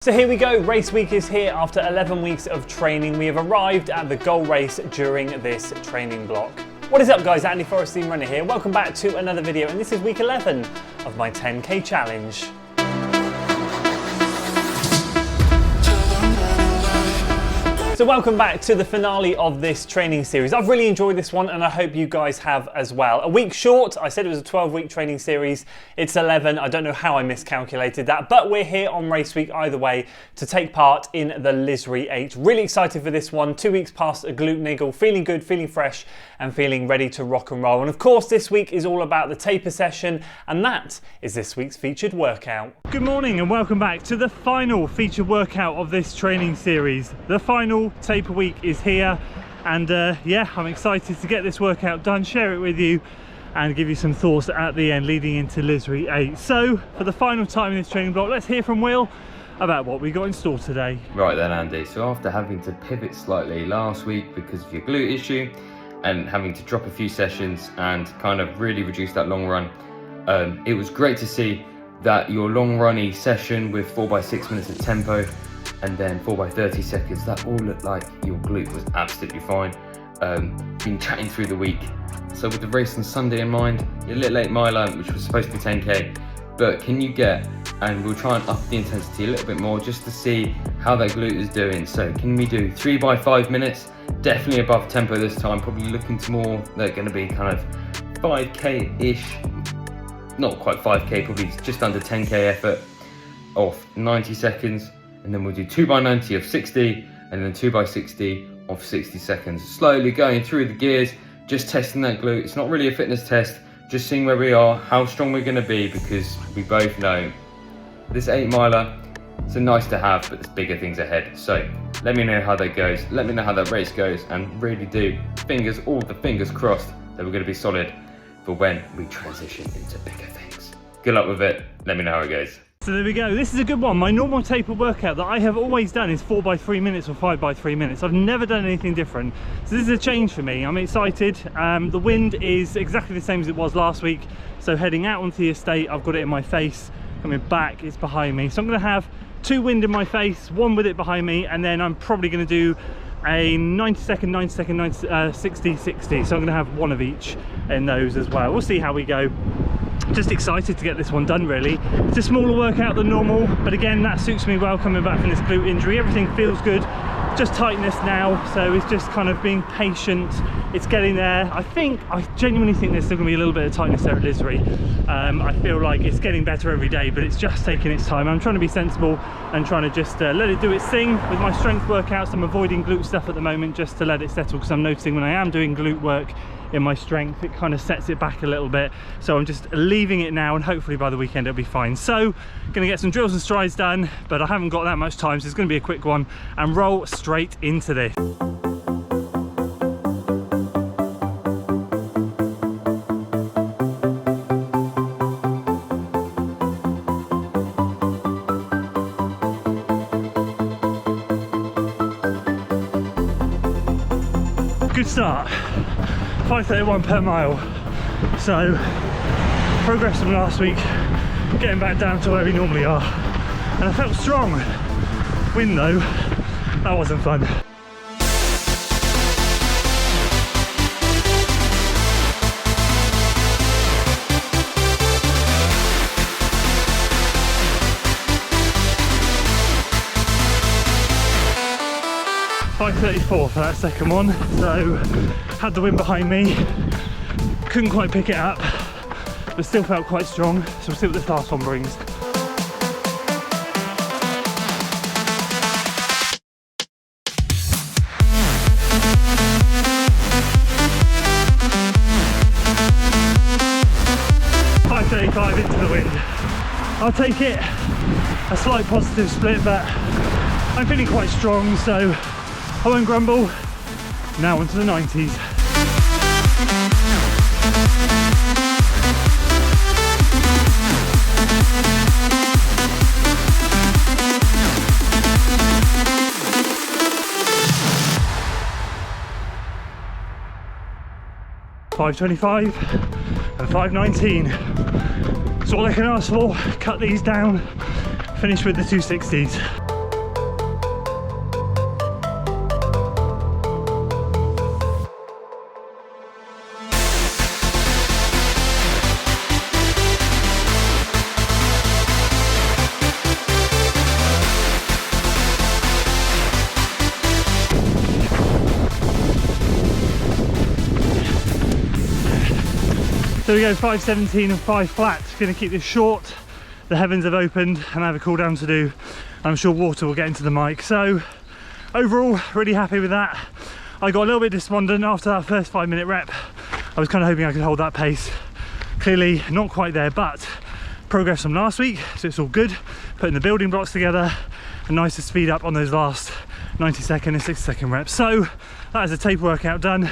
So here we go, race week is here. After 11 weeks of training, we have arrived at the goal race during this training block. What is up guys, Andy Forrest, Team Runner here. Welcome back to another video, and this is week 11 of my 10K challenge. So welcome back to the finale of this training series. I've really enjoyed this one and I hope you guys have as well. A week short, I said it was a 12-week training series. It's 11, I don't know how I miscalculated that, but we're here on race week either way to take part in the Lisri 8. Really excited for this one. 2 weeks past a glute niggle, feeling good, feeling fresh and feeling ready to rock and roll. And of course this week is all about the taper session, and that is this week's featured workout. Good morning and welcome back to the final featured workout of this training series. The final taper week is here, and yeah, I'm excited to get this workout done, share it with you and give you some thoughts at the end leading into Lisri 8. So for the final time in this training block, let's hear from Will about what we got in store today. Right then Andy, so after having to pivot slightly last week because of your glute issue and having to drop a few sessions and kind of really reduce that long run, it was great to see that your long runny session with 4x6 minutes of tempo and then 4x30 seconds, that all looked like your glute was absolutely fine. Been chatting through the week, so with the race on Sunday in mind, your little 8 miler, which was supposed to be 10k, but can you get, and we'll try and up the intensity a little bit more just to see how that glute is doing. So can we do 3x5 minutes, definitely above tempo this time, probably looking to more, they're going to be kind of 5k-ish, not quite 5k, probably just under 10k effort of 90 seconds. And then we'll do 2x90 of 60 and then 2x60 of 60 seconds. Slowly going through the gears, just testing that glute. It's not really a fitness test, just seeing where we are, how strong we're going to be, because we both know this 8 miler, it's a nice to have, but there's bigger things ahead. So let me know how that goes, let me know how that race goes, and really do all the fingers crossed that we're going to be solid for when we transition into bigger things. Good luck with it, let me know how it goes. So there we go, this is a good one. My normal taper workout that I have always done is 4x3 minutes or 5x3 minutes. I've never done anything different. So this is a change for me, I'm excited. The wind is exactly the same as it was last week. So heading out onto the estate, I've got it in my face. Coming back, it's behind me. So I'm gonna have 2 wind in my face, 1 with it behind me, and then I'm probably gonna do a 90 second, 60, 60. So I'm gonna have 1 of each in those as well. We'll see how we go. Just excited to get this one done really. It's a smaller workout than normal, but again that suits me well coming back from this glute injury. Everything feels good, just tightness now, so it's just kind of being patient. It's getting there. I genuinely think there's still going to be a little bit of tightness there at Lisri. I feel like it's getting better every day, but it's just taking its time. I'm trying to be sensible and trying to just let it do its thing. With my strength workouts, I'm avoiding glute stuff at the moment just to let it settle, because I'm noticing when I am doing glute work in my strength, it kind of sets it back a little bit. So I'm just leaving it now, and hopefully by the weekend it'll be fine. So gonna get some drills and strides done, but I haven't got that much time, so it's gonna be a quick one and roll straight into this. Good start. 5:31 per mile, so progress from last week, getting back down to where we normally are, and I felt strong. Wind though, that wasn't fun. .534 for that second one, so had the wind behind me, couldn't quite pick it up, but still felt quite strong, so we'll see what this last one brings. .535 into the wind. I'll take it, a slight positive split, but I'm feeling quite strong, so I won't grumble. Now onto the 90s. .525 and 519. That's all I can ask for. Cut these down, finish with the 260s. So we go 5:17 and 5 flat. Going to keep this short. The heavens have opened and I have a cool down to do. I'm sure water will get into the mic. So overall, really happy with that. I got a little bit despondent after that first 5-minute rep. I was kind of hoping I could hold that pace. Clearly not quite there, but progress from last week, so it's all good. Putting the building blocks together and nice to speed up on those last 90-second and 60-second reps. So that is a taper workout done.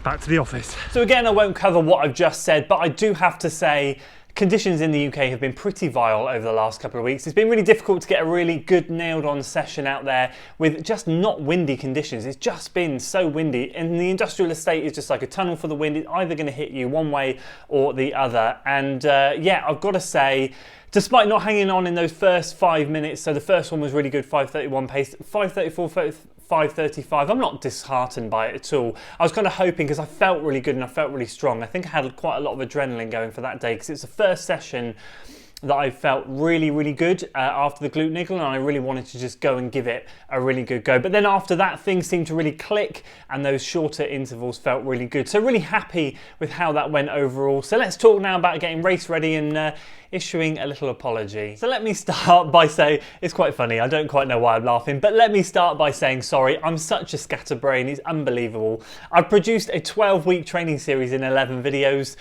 Back to the office. So again, I won't cover what I've just said, but I do have to say conditions in the UK have been pretty vile over the last couple of weeks. It's been really difficult to get a really good nailed on session out there with just not windy conditions. It's just been so windy, and the industrial estate is just like a tunnel for the wind. It's either going to hit you one way or the other. And yeah, I've got to say, despite not hanging on in those first 5 minutes, so the first one was really good, 5:31 pace, 5:34, 5:35. I'm not disheartened by it at all. I was kind of hoping, because I felt really good and I felt really strong. I think I had quite a lot of adrenaline going for that day, because it's the first session that I felt really, really good after the glute niggle, and I really wanted to just go and give it a really good go. But then after that, things seemed to really click, and those shorter intervals felt really good. So really happy with how that went overall. So let's talk now about getting race ready and issuing a little apology. So let me start by saying, it's quite funny, I don't quite know why I'm laughing, but let me start by saying sorry. I'm such a scatterbrain, it's unbelievable. I've produced a 12-week training series in 11 videos,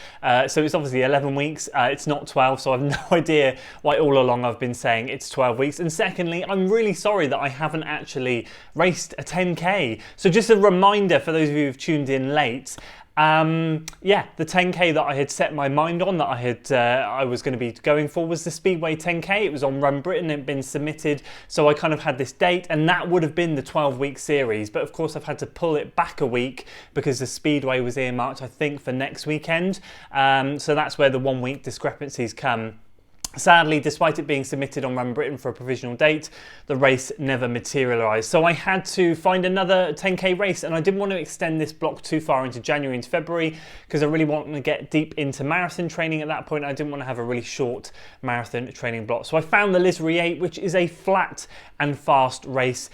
so it's obviously 11 weeks, it's not 12, so I've no idea why all along I've been saying it's 12 weeks. And secondly, I'm really sorry that I haven't actually raced a 10K. So just a reminder for those of you who've tuned in late, yeah, the 10K that I had set my mind on, that I was going to be going for, was the Speedway 10K. It was on Run Britain, it had been submitted, so I kind of had this date, and that would have been the 12-week series. But of course I've had to pull it back a week because the Speedway was earmarked, I think, for next weekend. So that's where the 1-week discrepancies come. Sadly, despite it being submitted on Run Britain for a provisional date, the race never materialised. So I had to find another 10K race, and I didn't want to extend this block too far into January, into February, because I really wanted to get deep into marathon training at that point. I didn't want to have a really short marathon training block. So I found the Lisray 8, which is a flat and fast race.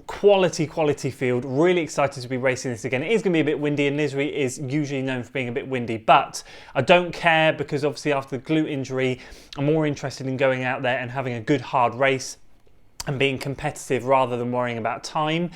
Quality field. Really excited to be racing this again. It is going to be a bit windy, and Lisray is usually known for being a bit windy, but I don't care, because obviously after the glute injury, I'm more interested in going out there and having a good hard race and being competitive rather than worrying about time.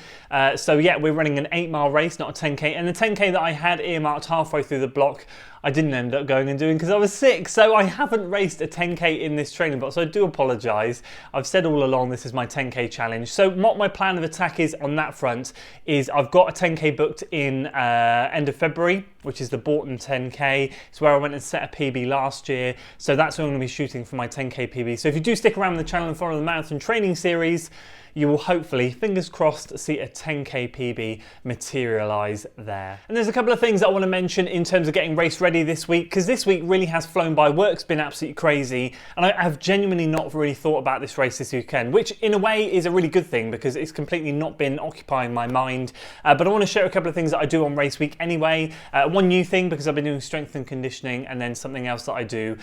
So yeah, we're running an 8-mile race, not a 10K, and the 10K that I had earmarked halfway through the block, I didn't end up going and doing because I was sick. So I haven't raced a 10K in this training block, so I do apologise. I've said all along this is my 10K challenge. So what my plan of attack is on that front is I've got a 10K booked in end of February, which is the Bourton 10K. It's where I went and set a PB last year. So that's where I'm going to be shooting for my 10K PB. So if you do stick around the channel and follow the marathon training series, you will hopefully, fingers crossed, see a 10K PB materialise there. And there's a couple of things that I want to mention in terms of getting race ready this week, because this week really has flown by. Work's been absolutely crazy, and I have genuinely not really thought about this race this weekend, which in a way is a really good thing because it's completely not been occupying my mind. But I want to share a couple of things that I do on race week anyway. One new thing, because I've been doing strength and conditioning, and then something else that I do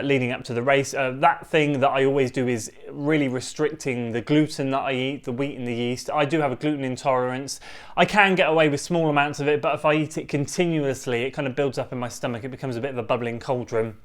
leading up to the race. That thing that I always do is really restricting the gluten that I eat, the wheat and the yeast. I do have a gluten intolerance. I can get away with small amounts of it, but if I eat it continuously, it kind of builds up in my stomach. It becomes a bit of a bubbling cauldron,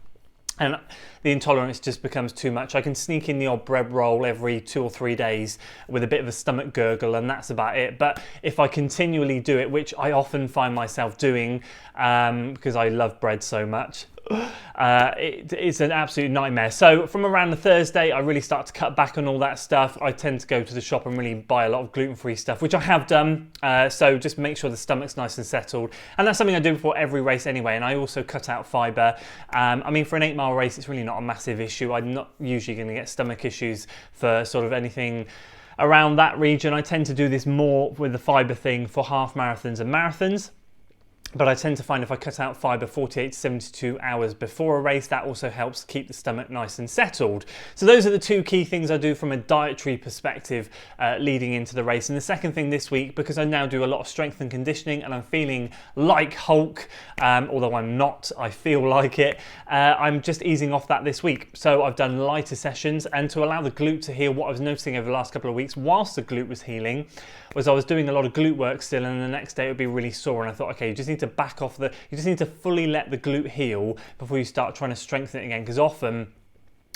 and the intolerance just becomes too much. I can sneak in the odd bread roll every 2 or 3 days with a bit of a stomach gurgle, and that's about it. But if I continually do it, which I often find myself doing because I love bread so much, it's an absolute nightmare. So from around the Thursday, I really start to cut back on all that stuff. I tend to go to the shop and really buy a lot of gluten-free stuff, which I have done. So just make sure the stomach's nice and settled. And that's something I do before every race anyway. And I also cut out fibre. I mean, for an 8-mile race, it's really not a massive issue. I'm not usually going to get stomach issues for sort of anything around that region. I tend to do this more with the fibre thing for half marathons and marathons. But I tend to find if I cut out fibre 48 to 72 hours before a race, that also helps keep the stomach nice and settled. So those are the two key things I do from a dietary perspective leading into the race. And the second thing this week, because I now do a lot of strength and conditioning and I'm feeling like Hulk, although I'm not, I feel like it, I'm just easing off that this week. So I've done lighter sessions, and to allow the glute to heal, what I was noticing over the last couple of weeks whilst the glute was healing was I was doing a lot of glute work still, and the next day it would be really sore, and I thought, okay, you just need need to back off you just need to fully let the glute heal before you start trying to strengthen it again, because often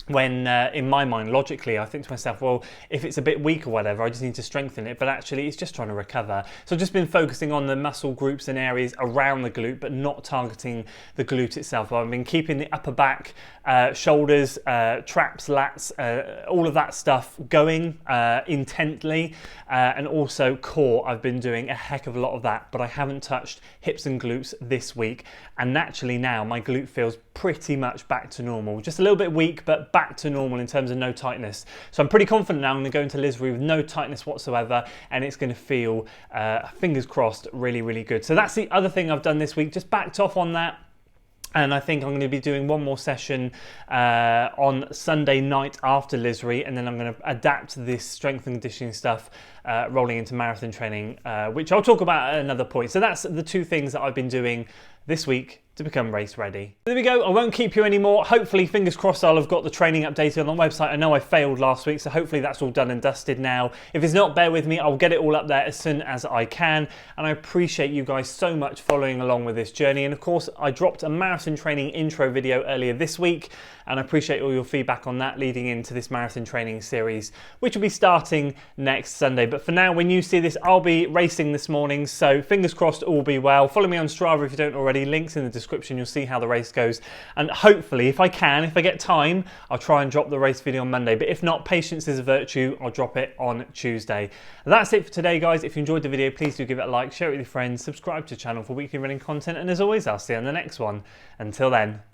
when in my mind, logically, I think to myself, well, if it's a bit weak or whatever, I just need to strengthen it, but actually it's just trying to recover. So I've just been focusing on the muscle groups and areas around the glute, but not targeting the glute itself. I've been keeping the upper back, shoulders, traps, lats, all of that stuff going intently, and also core. I've been doing a heck of a lot of that, but I haven't touched hips and glutes this week, and naturally now my glute feels pretty much back to normal. Just a little bit weak, but back to normal in terms of no tightness. So I'm pretty confident now I'm going to go into Lisbury with no tightness whatsoever, and it's going to feel, fingers crossed, really, really good. So that's the other thing I've done this week, just backed off on that. And I think I'm going to be doing one more session on Sunday night after Lisbury, and then I'm going to adapt this strength and conditioning stuff rolling into marathon training, which I'll talk about at another point. So that's the two things that I've been doing this week to become race ready. There we go, I won't keep you anymore. Hopefully, fingers crossed, I'll have got the training updated on the website. I know I failed last week, so hopefully that's all done and dusted now. If it's not, bear with me, I'll get it all up there as soon as I can. And I appreciate you guys so much following along with this journey. And of course, I dropped a marathon training intro video earlier this week, and I appreciate all your feedback on that leading into this marathon training series, which will be starting next Sunday. But for now, when you see this, I'll be racing this morning, so fingers crossed all will be well. Follow me on Strava if you don't already, links in the description, you'll see how the race goes. And hopefully, if I get time, I'll try and drop the race video on Monday. But if not, patience is a virtue, I'll drop it on Tuesday. That's it for today, guys. If you enjoyed the video, please do give it a like, share it with your friends, subscribe to the channel for weekly running content, and as always, I'll see you on the next one. Until then.